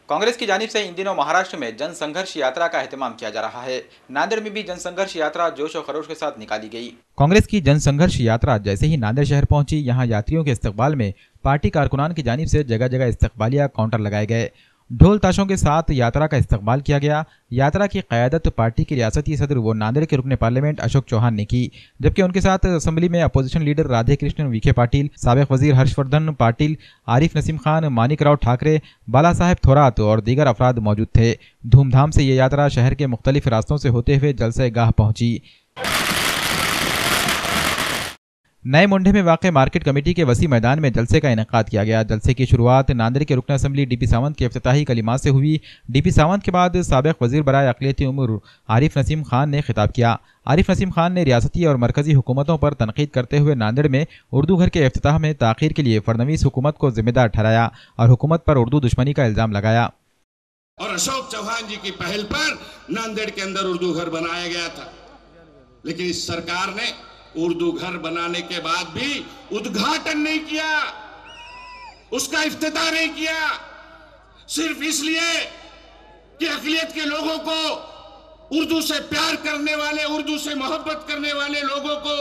कांग्रेस की जानिब से इन दिनों महाराष्ट्र में जन संघर्ष यात्रा का एहतमाम किया जा रहा है। नांदेड़ में भी जन संघर्ष यात्रा जोश और खरोश के साथ निकाली गई। कांग्रेस की जन संघर्ष यात्रा जैसे ही नांदेड़ शहर पहुंची, यहां यात्रियों के इस्तकबाल में पार्टी कारकुनान की जानिब से जगह जगह इस्तकबालिया काउंटर लगाए गए। ढोल ताशों के साथ यात्रा का इस्तकबाल किया गया। यात्रा की क़यादत पार्टी के रियासती सदर व नांदेड़ के रुकने पार्लियामेंट अशोक चौहान ने की, जबकि उनके साथ असेंबली में अपोजिशन लीडर राधे कृष्ण विखे पाटिल, साबिक वजीर हर्षवर्धन पाटिल, आरिफ नसीम खान, मानिकराव ठाकरे, बाला साहेब थोरात और दीगर अफराद मौजूद थे। धूमधाम से ये यात्रा शहर के मुख्तलिफ रास्तों से होते हुए जलसे गाह पहुंची। नए मुंडे में वाक़ मार्केट कमेटी के वसी मैदान में जलसे का इनेकाद किया गया। जलसे की शुरुआत नांदेड़ के रुकन असेंबली डीपी सावंत के इफ्तिताही कलिमात से हुई। डीपी सावंत के बाद साबिक वजीर बराए अक़लियती उमूर आरिफ नसीम खान ने खिताब किया। आरिफ नसीम खान ने रियासती और मरकजी हुकूमतों पर तनकीद करते हुए नांदेड़ में उर्दू घर के इफ्तिताह में ताख़ीर के लिए फडनवीस हुकूमत को जिम्मेदार ठहराया और हुकूमत पर उर्दू दुश्मनी का इल्ज़ाम लगाया। और अशोक चौहान जी की पहल पर नांदेड़ के अंदर उर्दू घर बनाया गया था, लेकिन इस सरकार ने उर्दू घर बनाने के बाद भी उद्घाटन नहीं किया, उसका इफ्तिताह नहीं किया, सिर्फ इसलिए कि अक़लियत के लोगों को, उर्दू से प्यार करने वाले, उर्दू से मोहब्बत करने वाले लोगों को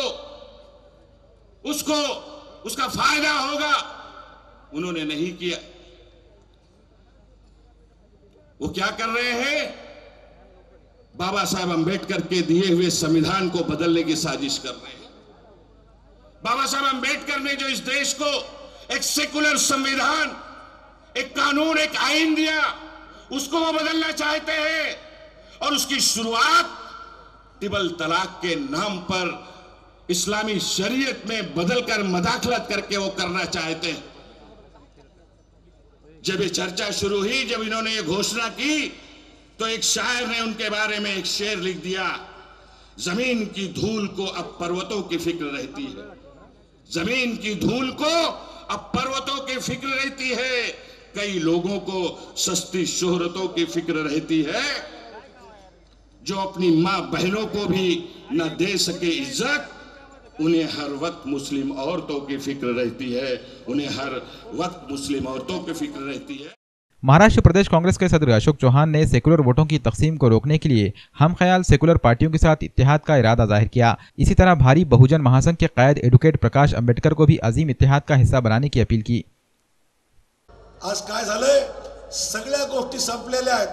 उसका फायदा होगा, उन्होंने नहीं किया। वो क्या कर रहे हैं? बाबा साहब अंबेडकर के दिए हुए संविधान को बदलने की साजिश कर रहे हैं। बाबा साहब अंबेडकर ने जो इस देश को एक सेकुलर संविधान, एक कानून, एक आईन दिया, उसको वो बदलना चाहते हैं और उसकी शुरुआत ट्रिपल तलाक के नाम पर इस्लामी शरीयत में बदलकर मदाखलत करके वो करना चाहते हैं। जब ये चर्चा शुरू हुई, जब इन्होंने ये घोषणा की, तो एक शायर ने उनके बारे में एक शेर लिख दिया, जमीन की धूल को अब पर्वतों की फिक्र रहती है, जमीन की धूल को अब पर्वतों की फिक्र रहती है, कई लोगों को सस्ती शोहरतों की फिक्र रहती है, जो अपनी मां बहनों को भी न दे सके इज्जत, उन्हें हर वक्त मुस्लिम औरतों की फिक्र रहती है, उन्हें हर वक्त मुस्लिम औरतों की फिक्र रहती है। महाराष्ट्र प्रदेश कांग्रेस के सदर अशोक चौहान ने सेकुलर वोटों की तकसीम को रोकने के लिए हम ख्याल सेकुलर पार्टियों के साथ इत्तेहाद का इरादा जाहिर किया। इसी तरह भारी बहुजन महासंघ के कायद एडवोकेट प्रकाश अंबेडकर को भी अजीम इत्तेहाद का हिस्सा बनाने की अपील की। आज काय झालंय? सगळ्या गोष्टी संपलेल्या आहेत,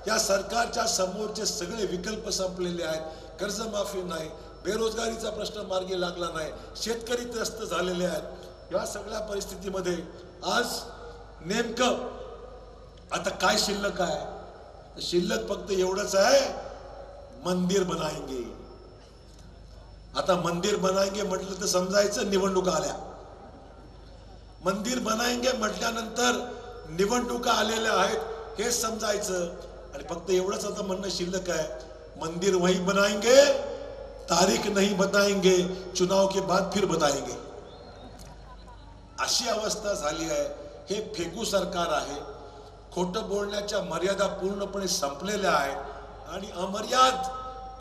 या सरकारच्या समोरचे सगळे विकल्प संपलेले आहेत। कर्जमाफी नाही, बेरोजगारीचा प्रश्न मार्गी लागला नाही, शेतकरी त्रस्त झालेले आहेत। या सगळ्या परिस्थितीमध्ये आज नेमकं आता काय शिल्लक आहे? शिल्लक फक्त एवढंच आहे, मंदिर बनाएंगे। आता मंदिर बनाएंगे म्हटलं तर समजायचं निवडणुका आल्या, मंदिर बनाएंगे म्हटल्यानंतर निवडणुका आलेल्या आहेत हे समजायचं, आणि फक्त एवढंच आता म्हणणं शिल्लक आहे, मंदिर वही बनाएंगे, तारीख नहीं बताएंगे, चुनाव के बाद फिर बताएंगे। अशी अवस्था झाली आहे। हे फेकू सरकार आहे, खोटं बोलण्याच्या मर्यादा पूर्णपणे संपलेल्या आहेत आणि अमर्याद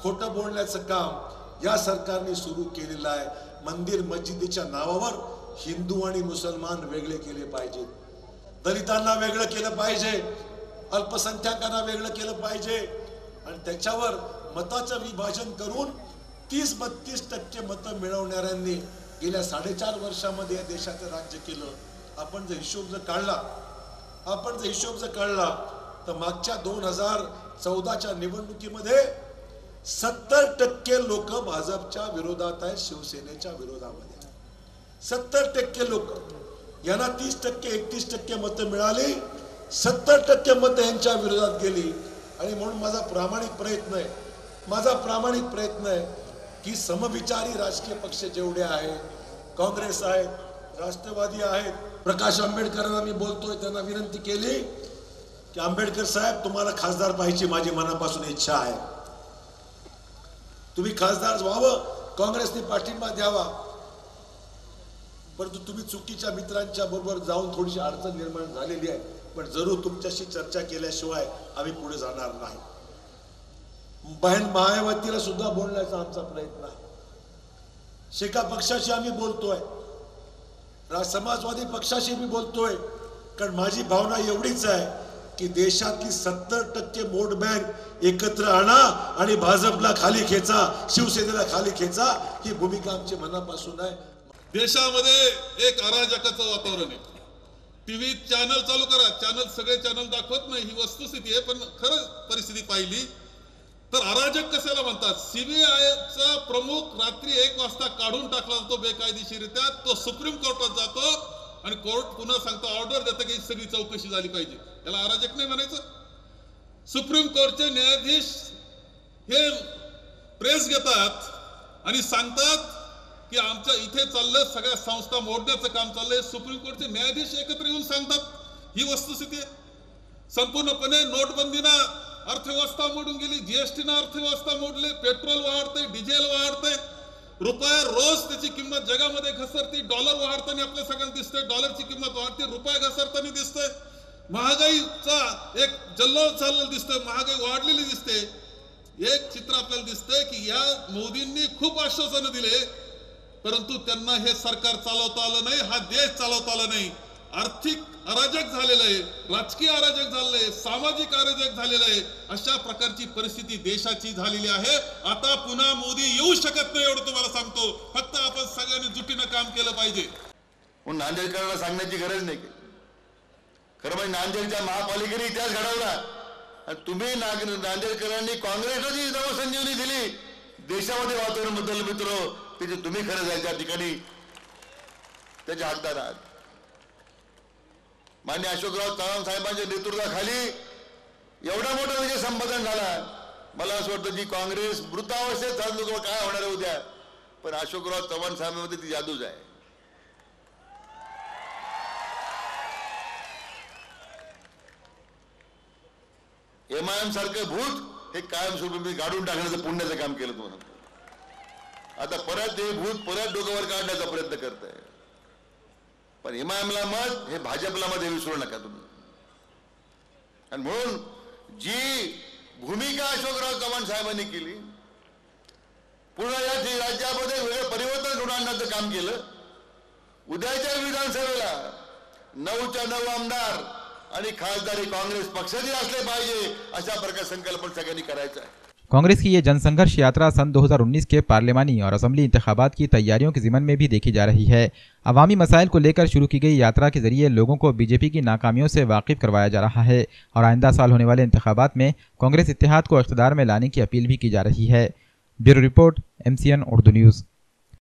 खोटं बोलण्याचं काम या सरकारने सुरू केलेलं आहे। मंदिर मस्जिदीच्या नावावर हिंदू आणि मुसलमान वेगळे केले पाहिजेत, दलितांना वेगळं केलं पाहिजे, अल्पसंख्याकांना वेगळं केलं पाहिजे आणि त्याच्यावर मताचं विभाजन करून 30-32% मतं मिळवणाऱ्यांनी गेल्या 4.5 वर्षामध्ये या देशाचं राज्य केलं। आपण जर हिशोब काढला तर मागच्या 2014च्या निवडणुकीमध्ये 70% लोक भाजपच्या विरोधात आहेत, शिवसेनेच्या विरोधामध्ये 70% लोक, यांना 30% 31% मतं मिळाली, 70% मतं यांच्या विरोधात गेली। आणि म्हणून माझा प्रामाणिक प्रयत्न आहे की समविचारी राजकीय पक्ष जेवढे आहेत, काँग्रेस आहेत, राष्ट्रवादी आहेत, प्रकाश आंबेडकरांना मी बोलतोय, त्यांना विनंती केली की आंबेडकर साहेब, तुम्हाला खासदार पाहिजे, माझी मनापासून इच्छा आहे, तुम्ही खासदार व्हावं, काँग्रेसने पाठिंबा द्यावा, परंतु तुम्ही चुकीच्या मित्रांच्या बरोबर जाऊन थोडीशी अडचण निर्माण झालेली आहे, पण जरूर तुमच्याशी चर्चा केल्याशिवाय आम्ही पुढे जाणार नाही। बहन मायावतीला सुद्धा बोलण्याचा आमचा प्रयत्न आहे, शेका पक्षाशी आम्ही बोलतोय, समाजवादी पक्षाशी मी बोलतोय, कारण माझी भावना एवढीच आहे की देशातली 70% वोट बँक एकत्र आणा आणि भाजपला खाली खेचा, शिवसेनेला खाली खेचा, ही भूमिका आमची मनापासून आहे. देशामध्ये एक अराजकाचं वातावरण आहे. टीव्ही चॅनल चालू करा, सगळे चॅनल दाखवत नाही, ही वस्तुस्थिती आहे. पण खरं परिस्थिती पाहिली तर अराजक कशाला म्हणतात? सीबीआयचा प्रमुख रात्री 1 वाजता काढून टाकला जातो बेकायदेशीरित्या, तो सुप्रीम कोर्टात जातो आणि कोर्ट पुन्हा सांगतो, ऑर्डर देतं की सगळी चौकशी झाली पाहिजे. याला अराजक नाही म्हणायचं? सुप्रीम कोर्टचे न्यायाधीश हे प्रेस घेतात आणि सांगतात की आमच्या इथे चाललंय, सगळ्या संस्था मोडण्याचं काम चाललंय. सुप्रीम कोर्टचे न्यायाधीश एकत्र येऊन सांगतात. ही वस्तुस्थिती आहे. संपूर्णपणे नोटबंदीनं अर्थव्यवस्था मोडून गेली, जीएसटीनं अर्थव्यवस्था मोडली, पेट्रोल वाढतंय, डिझेल वाढतंय, रुपया रोज त्याची किंमत जगामध्ये घसरती, डॉलर वाढताना आपल्या सगळ्यांना दिसतंय, डॉलरची किंमत वाढते, रुपया घसरताना दिसतंय, महागाईचा एक जल्लोष चाललेला दिसतोय, महागाई वाढलेली दिसते. एक चित्र आपल्याला दिसतंय की या मोदींनी खूप आश्वासनं दिले, परंतु त्यांना हे सरकार चालवता आलं नाही, हा देश चालवता आला नाही. आर्थिक अराजक झालेलं आहे, राजकीय अराजक झालेलं आहे, सामाजिक अराजक झालेलं आहे. अशा प्रकारची परिस्थिती देशाची झालेली आहे. आता पुन्हा मोदी येऊ शकत नाही, एवढं तुम्हाला सांगतो. फक्त आपण सगळ्यांनी जुटीनं काम केलं पाहिजे. नांदेडकरांना सांगण्याची गरज नाही. खरं म्हणजे नांदेडच्या महापालिकेने इतिहास घडवला आणि तुम्ही नांदेडकरांनी काँग्रेसला जी नवसंजीवनी दिली देशामध्ये वातावरण बदल मित्र, त्याचे तुम्ही खरं जायच्या ठिकाणी त्याच्या हकदार आहात. मान्य अशोकराव चव्हाण साहेबांच्या नेतृत्वाखाली एवढा मोठा विजय संपादन झाला. मला असं वाटतं जी काँग्रेस मृतावस्थेत चाललो किंवा काय होणार आहे उद्या, पण अशोकराव चव्हाण साहेबांमध्ये ती जादूच आहे. एमआयएम सारखं भूत हे कायमस्वरूपी गाडून टाकण्याचं पुण्याचं काम केलं तुम्हाला. आता परत हे भूत परत डोक्यावर काढण्याचा प्रयत्न करत आहे. पण एमआयएमला मत हे भाजपला मध्ये विसरू नका तुम्ही. आणि म्हणून जी भूमिका अशोकराव चव्हाण साहेबांनी केली, पूर्ण या राज्यामध्ये वेगळं परिवर्तन घडवून आणण्याचं काम केलं. उद्याच्या विधानसभेला 9च्या 9 आमदार आणि खासदार कांग्रेस पक्षाचे असले पाहिजे, अशा प्रकार संकल्पना सगळ्यांनी करायचा आहे. कांग्रेस की ये जनसंघर्ष यात्रा सन 2019 के पार्लिमानी और असेंबली इंतखाबात की तैयारियों के ज़िमन में भी देखी जा रही है। अवामी मसाइल को लेकर शुरू की गई यात्रा के जरिए लोगों को बीजेपी की नाकामियों से वाकिफ करवाया जा रहा है और आइंदा साल होने वाले इंतखाबात में कांग्रेस इत्तेहाद को इख्तिदार में लाने की अपील भी की जा रही है। Bureau report, MCN Urdu news.